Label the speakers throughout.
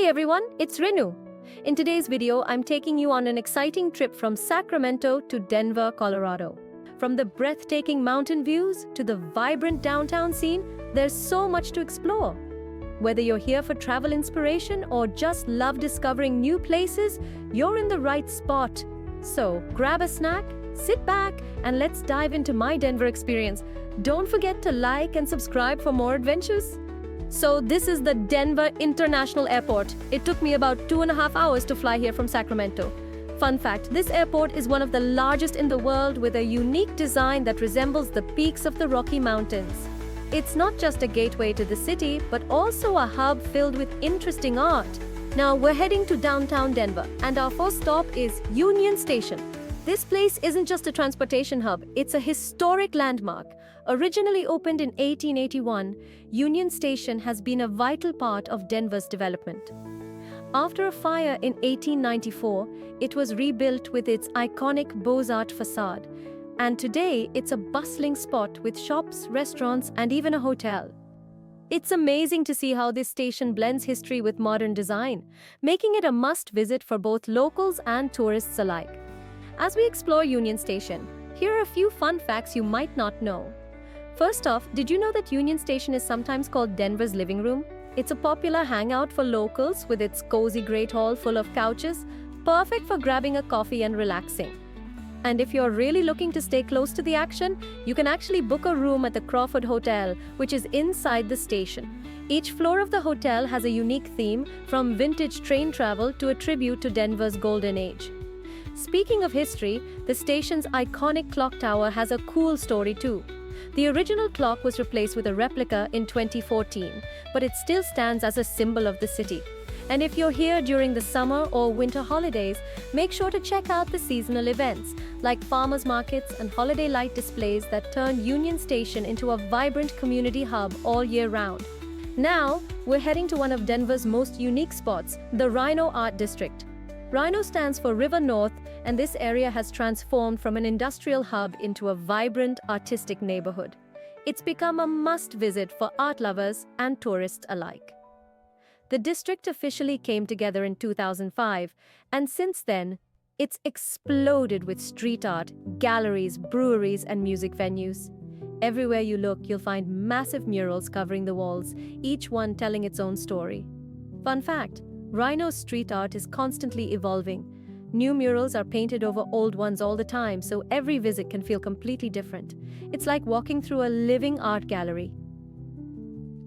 Speaker 1: everyone, it's RiNo. In today's video, I'm taking you on an exciting trip from Sacramento to Denver, Colorado. From the breathtaking mountain views to the vibrant downtown scene, there's so much to explore. Whether you're here for travel inspiration or just love discovering new places, you're in the right spot. So grab a snack, sit back, and let's dive into my Denver experience. Don't forget to like and subscribe for more adventures. So this is the Denver International Airport. It took me about 2.5 hours to fly here from Sacramento. Fun fact, this airport is one of the largest in the world with a unique design that resembles the peaks of the Rocky Mountains. It's not just a gateway to the city, but also a hub filled with interesting art. Now we're heading to downtown Denver, and our first stop is Union Station. This place isn't just a transportation hub, it's a historic landmark. Originally opened in 1881, Union Station has been a vital part of Denver's development. After a fire in 1894, it was rebuilt with its iconic Beaux-Arts facade. And today, it's a bustling spot with shops, restaurants, and even a hotel. It's amazing to see how this station blends history with modern design, making it a must-visit for both locals and tourists alike. As we explore Union Station, here are a few fun facts you might not know. First off, did you know that Union Station is sometimes called Denver's living room? It's a popular hangout for locals with its cozy great hall full of couches, perfect for grabbing a coffee and relaxing. And if you're really looking to stay close to the action, you can actually book a room at the Crawford Hotel, which is inside the station. Each floor of the hotel has a unique theme, from vintage train travel to a tribute to Denver's golden age. Speaking of history, the station's iconic clock tower has a cool story too. The original clock was replaced with a replica in 2014, but it still stands as a symbol of the city. And if you're here during the summer or winter holidays, make sure to check out the seasonal events, like farmers markets and holiday light displays that turn Union Station into a vibrant community hub all year round. Now, we're heading to one of Denver's most unique spots, the RiNo Art District. RiNo stands for River North, and this area has transformed from an industrial hub into a vibrant, artistic neighborhood. It's become a must-visit for art lovers and tourists alike. The district officially came together in 2005, and since then, it's exploded with street art, galleries, breweries, and music venues. Everywhere you look, you'll find massive murals covering the walls, each one telling its own story. Fun fact, RiNo's street art is constantly evolving. New murals are painted over old ones all the time, so every visit can feel completely different. It's like walking through a living art gallery.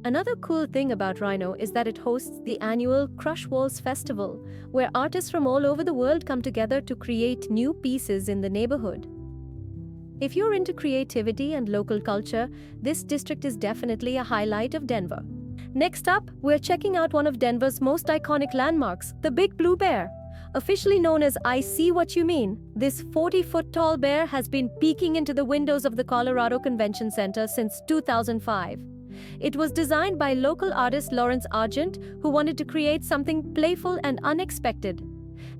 Speaker 1: Another cool thing about RiNo is that it hosts the annual Crush Walls Festival, where artists from all over the world come together to create new pieces in the neighborhood. If you're into creativity and local culture, this district is definitely a highlight of Denver. Next up, we're checking out one of Denver's most iconic landmarks, the Big Blue Bear. Officially known as I See What You Mean, this 40-foot-tall bear has been peeking into the windows of the Colorado Convention Center since 2005. It was designed by local artist Lawrence Argent, who wanted to create something playful and unexpected.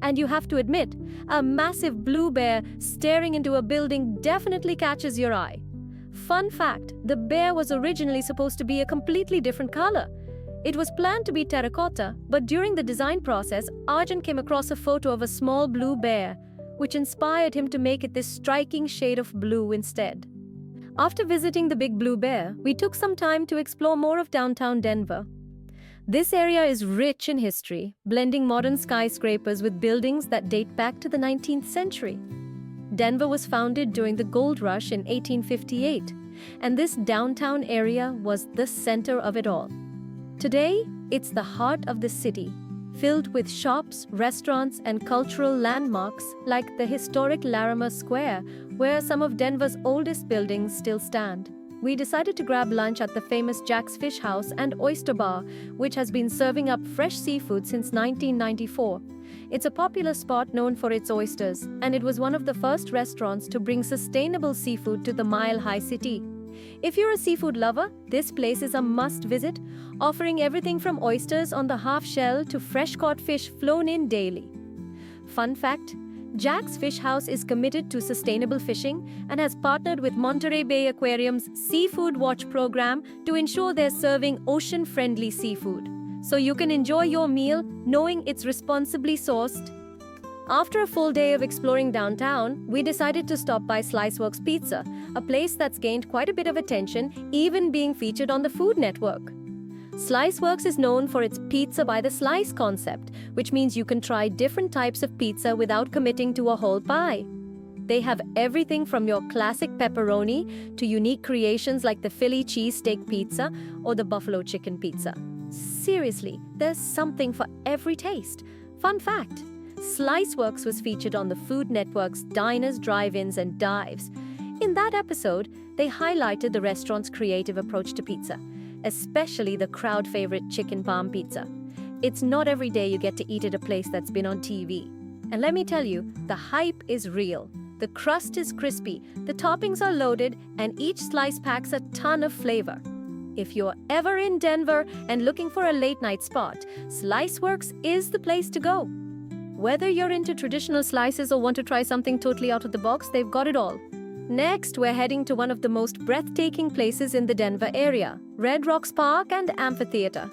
Speaker 1: And you have to admit, a massive blue bear staring into a building definitely catches your eye. Fun fact, the bear was originally supposed to be a completely different color. It was planned to be terracotta, but during the design process, Argent came across a photo of a small blue bear, which inspired him to make it this striking shade of blue instead. After visiting the Big Blue Bear, we took some time to explore more of downtown Denver. This area is rich in history, blending modern skyscrapers with buildings that date back to the 19th century. Denver was founded during the Gold Rush in 1858, and this downtown area was the center of it all. Today, it's the heart of the city, filled with shops, restaurants, and cultural landmarks like the historic Larimer Square, where some of Denver's oldest buildings still stand. We decided to grab lunch at the famous Jack's Fish House and Oyster Bar, which has been serving up fresh seafood since 1994. It's a popular spot known for its oysters, and it was one of the first restaurants to bring sustainable seafood to the Mile High City. If you're a seafood lover, this place is a must-visit, offering everything from oysters on the half-shell to fresh-caught fish flown in daily. Fun fact, Jack's Fish House is committed to sustainable fishing and has partnered with Monterey Bay Aquarium's Seafood Watch program to ensure they're serving ocean-friendly seafood. so you can enjoy your meal knowing it's responsibly sourced. After a full day of exploring downtown, we decided to stop by Sliceworks Pizza, a place that's gained quite a bit of attention, even being featured on the Food Network. Sliceworks is known for its pizza by the slice concept, which means you can try different types of pizza without committing to a whole pie. They have everything from your classic pepperoni to unique creations like the Philly cheesesteak pizza or the buffalo chicken pizza. Seriously, there's something for every taste. Fun fact: Sliceworks was featured on the Food Network's Diners, Drive-Ins, and Dives. In that episode, they highlighted the restaurant's creative approach to pizza, especially the crowd favorite chicken palm pizza. It's not every day you get to eat at a place that's been on TV. And let me tell you, the hype is real. The crust is crispy, the toppings are loaded, and each slice packs a ton of flavor. If you're ever in Denver and looking for a late-night spot, Sliceworks is the place to go. Whether you're into traditional slices or want to try something totally out of the box, they've got it all. Next, we're heading to one of the most breathtaking places in the Denver area, Red Rocks Park and Amphitheater.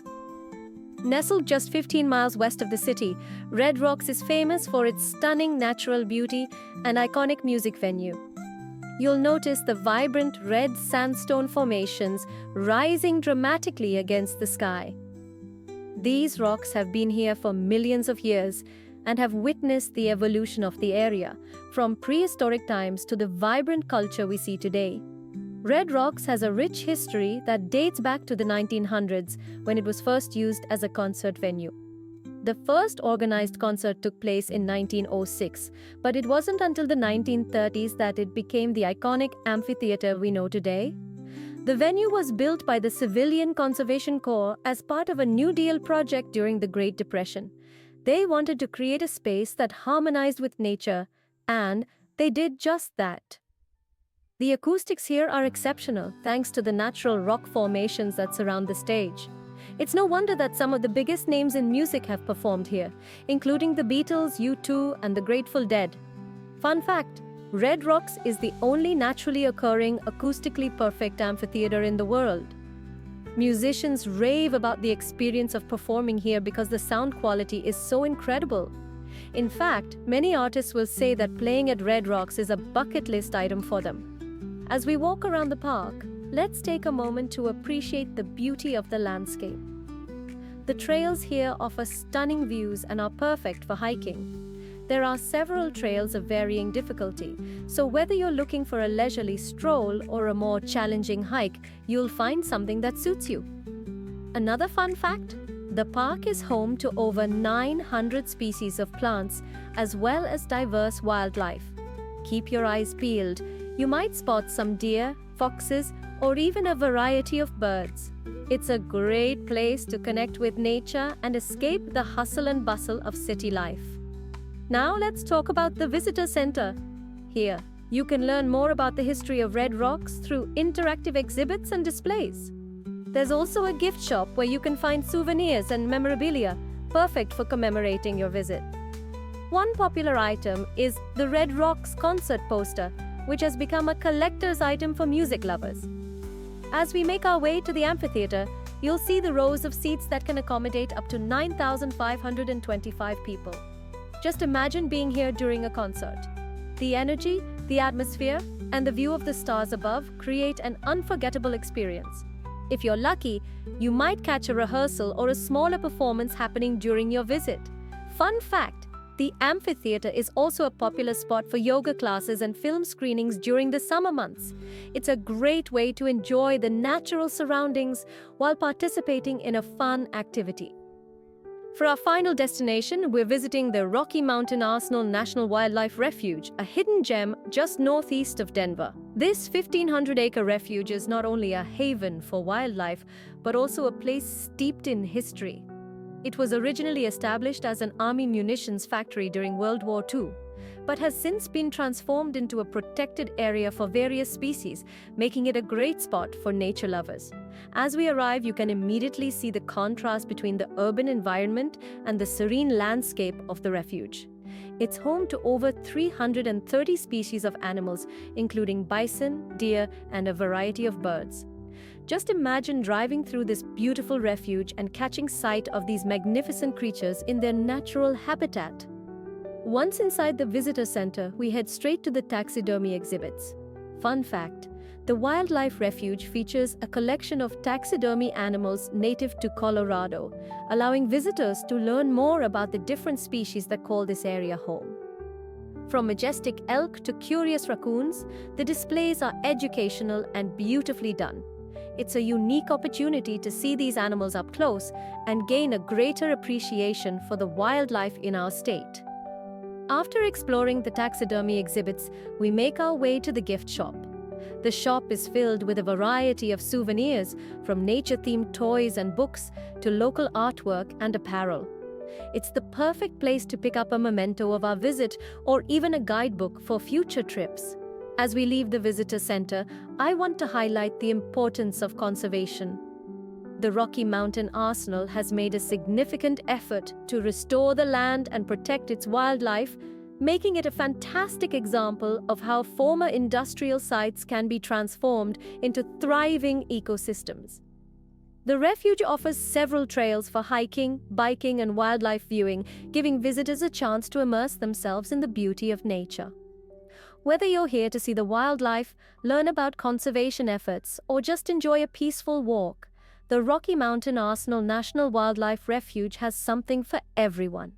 Speaker 1: Nestled just 15 miles west of the city, Red Rocks is famous for its stunning natural beauty and iconic music venue. You'll notice the vibrant red sandstone formations rising dramatically against the sky. These rocks have been here for millions of years and have witnessed the evolution of the area, from prehistoric times to the vibrant culture we see today. Red Rocks has a rich history that dates back to the 1900s, when it was first used as a concert venue. The first organized concert took place in 1906, but it wasn't until the 1930s that it became the iconic amphitheater we know today. The venue was built by the Civilian Conservation Corps as part of a New Deal project during the Great Depression. They wanted to create a space that harmonized with nature, and they did just that. The acoustics here are exceptional thanks to the natural rock formations that surround the stage. It's no wonder that some of the biggest names in music have performed here, including the Beatles, U2, and the Grateful Dead. Fun fact: Red Rocks is the only naturally occurring, acoustically perfect amphitheater in the world. Musicians rave about the experience of performing here because the sound quality is so incredible. In fact, many artists will say that playing at Red Rocks is a bucket list item for them. As we walk around the park, let's take a moment to appreciate the beauty of the landscape. The trails here offer stunning views and are perfect for hiking. There are several trails of varying difficulty, so whether you're looking for a leisurely stroll or a more challenging hike, you'll find something that suits you. Another fun fact: the park is home to over 900 species of plants, as well as diverse wildlife. Keep your eyes peeled. You might spot some deer, foxes, or even a variety of birds. It's a great place to connect with nature and escape the hustle and bustle of city life. Now let's talk about the visitor center. Here, you can learn more about the history of Red Rocks through interactive exhibits and displays. There's also a gift shop where you can find souvenirs and memorabilia, perfect for commemorating your visit. One popular item is the Red Rocks concert poster, which has become a collector's item for music lovers. As we make our way to the amphitheater, you'll see the rows of seats that can accommodate up to 9,525 people. Just imagine being here during a concert. The energy, the atmosphere, and the view of the stars above create an unforgettable experience. If you're lucky, you might catch a rehearsal or a smaller performance happening during your visit. Fun fact: the amphitheater is also a popular spot for yoga classes and film screenings during the summer months. It's a great way to enjoy the natural surroundings while participating in a fun activity. For our final destination, we're visiting the Rocky Mountain Arsenal National Wildlife Refuge, a hidden gem just northeast of Denver. This 1,500-acre refuge is not only a haven for wildlife, but also a place steeped in history. It was originally established as an army munitions factory during World War II, but has since been transformed into a protected area for various species, making it a great spot for nature lovers. As we arrive, you can immediately see the contrast between the urban environment and the serene landscape of the refuge. It's home to over 330 species of animals, including bison, deer, and a variety of birds. Just imagine driving through this beautiful refuge and catching sight of these magnificent creatures in their natural habitat. Once inside the visitor center, we head straight to the taxidermy exhibits. Fun fact, the wildlife refuge features a collection of taxidermy animals native to Colorado, allowing visitors to learn more about the different species that call this area home. From majestic elk to curious raccoons, the displays are educational and beautifully done. It's a unique opportunity to see these animals up close and gain a greater appreciation for the wildlife in our state. After exploring the taxidermy exhibits, we make our way to the gift shop. The shop is filled with a variety of souvenirs, from nature-themed toys and books to local artwork and apparel. It's the perfect place to pick up a memento of our visit or even a guidebook for future trips. As we leave the visitor center, I want to highlight the importance of conservation. The Rocky Mountain Arsenal has made a significant effort to restore the land and protect its wildlife, making it a fantastic example of how former industrial sites can be transformed into thriving ecosystems. The refuge offers several trails for hiking, biking, and wildlife viewing, giving visitors a chance to immerse themselves in the beauty of nature. Whether you're here to see the wildlife, learn about conservation efforts, or just enjoy a peaceful walk, the Rocky Mountain Arsenal National Wildlife Refuge has something for everyone.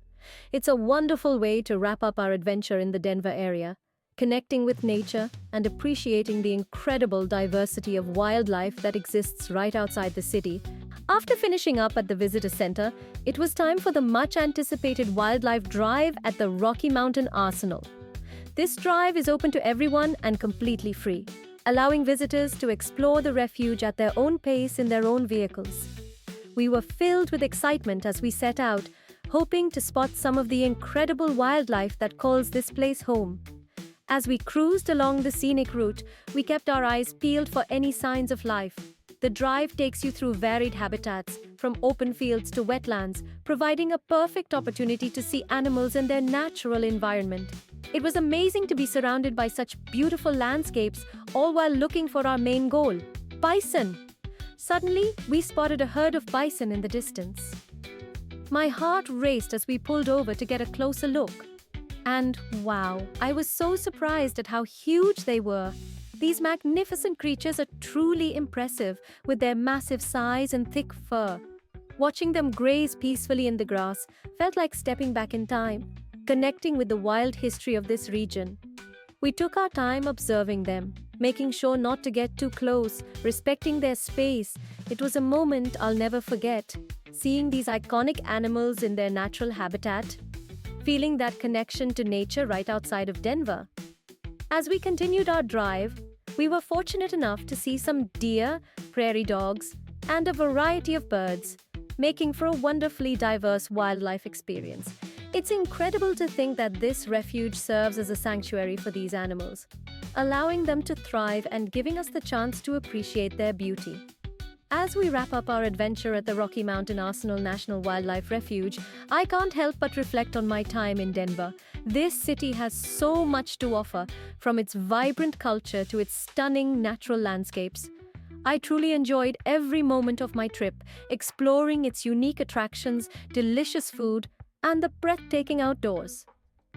Speaker 1: It's a wonderful way to wrap up our adventure in the Denver area, connecting with nature and appreciating the incredible diversity of wildlife that exists right outside the city. After finishing up at the visitor center, it was time for the much-anticipated wildlife drive at the Rocky Mountain Arsenal. This drive is open to everyone and completely free, allowing visitors to explore the refuge at their own pace in their own vehicles. We were filled with excitement as we set out, hoping to spot some of the incredible wildlife that calls this place home. As we cruised along the scenic route, we kept our eyes peeled for any signs of life. The drive takes you through varied habitats, from open fields to wetlands, providing a perfect opportunity to see animals in their natural environment. It was amazing to be surrounded by such beautiful landscapes, all while looking for our main goal, bison. Suddenly, we spotted a herd of bison in the distance. My heart raced as we pulled over to get a closer look. And wow, I was so surprised at how huge they were. These magnificent creatures are truly impressive with their massive size and thick fur. Watching them graze peacefully in the grass felt like stepping back in time, connecting with the wild history of this region. We took our time observing them, making sure not to get too close, respecting their space. It was a moment I'll never forget, seeing these iconic animals in their natural habitat, feeling that connection to nature right outside of Denver. As we continued our drive, we were fortunate enough to see some deer, prairie dogs, and a variety of birds, making for a wonderfully diverse wildlife experience. It's incredible to think that this refuge serves as a sanctuary for these animals, allowing them to thrive and giving us the chance to appreciate their beauty. As we wrap up our adventure at the Rocky Mountain Arsenal National Wildlife Refuge, I can't help but reflect on my time in Denver. This city has so much to offer, from its vibrant culture to its stunning natural landscapes. I truly enjoyed every moment of my trip, exploring its unique attractions, delicious food, and the breathtaking outdoors.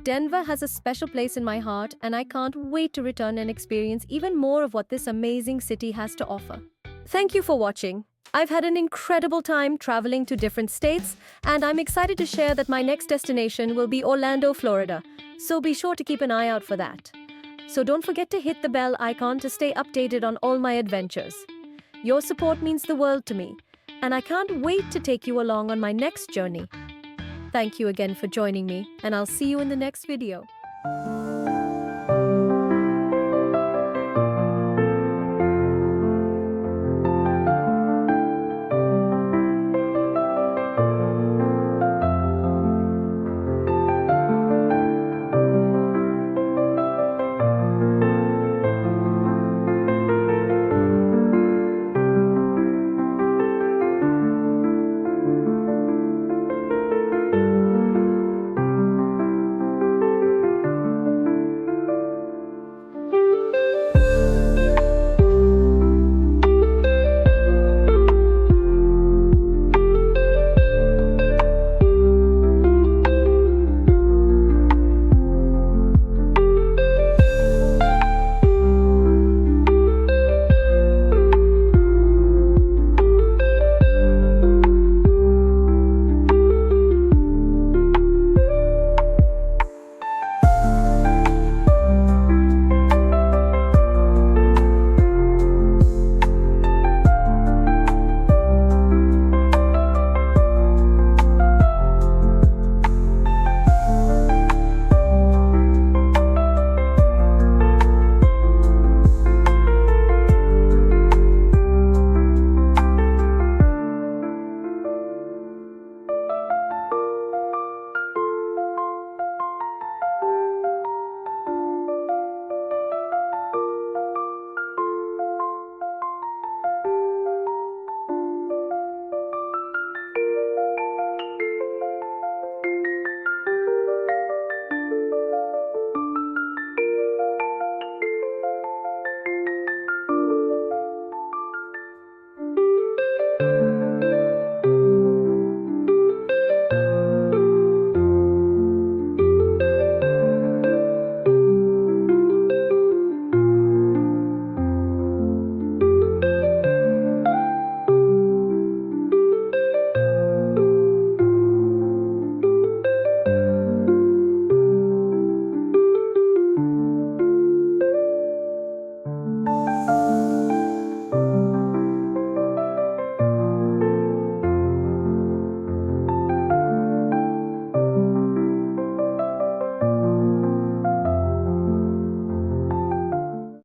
Speaker 1: Denver has a special place in my heart, and I can't wait to return and experience even more of what this amazing city has to offer. Thank you for watching. I've had an incredible time traveling to different states, and I'm excited to share that my next destination will be Orlando, Florida, so be sure to keep an eye out for that. So don't forget to hit the bell icon to stay updated on all my adventures. Your support means the world to me, and I can't wait to take you along on my next journey. Thank you again for joining me, and I'll see you in the next video.